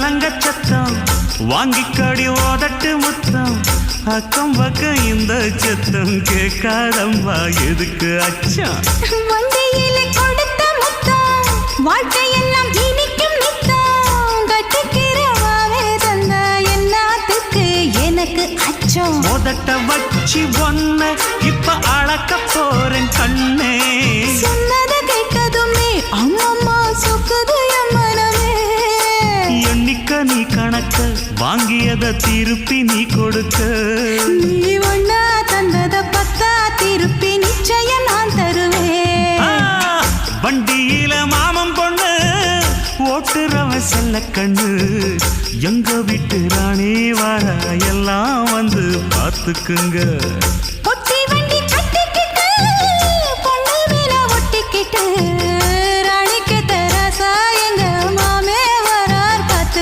சலங்க சத்தம் வாங்கிக்கடி ஓதட்டு முத்தம் அக்கம் பக்கம் இந்த சத்தம் கேட்காதம்மா எதுக்கு அச்சம் வண்டியில கொடுத்த முத்தம் வாழ்க்கையெல்லாம் இனிக்கும் நித்தம் கட்டுக்கிறவாவே தந்த எல்லாத்துக்கு எனக்கு அச்சம் ஓதட்ட வச்சு ஒன்ன இப்ப அளக்க போறேன் கண்ணே சொன்னதை கேட்டதுமே அம்மம்மா சொக்குது என் மனமே எண்ணிக்க நீ கணக்க வாங்கியத திருப்பி நீ கொடுக்க நீ ஒன்னா தந்தத பத்தா திருப்பி நிச்சயம் நான் தருவேன் வண்டியில மாமன் பொண்ணு ஓட்டுறவன் செல்ல கண்ணு எங்க வீட்டு ராணி வார எல்லாம் வந்து பார்த்துக்குங்க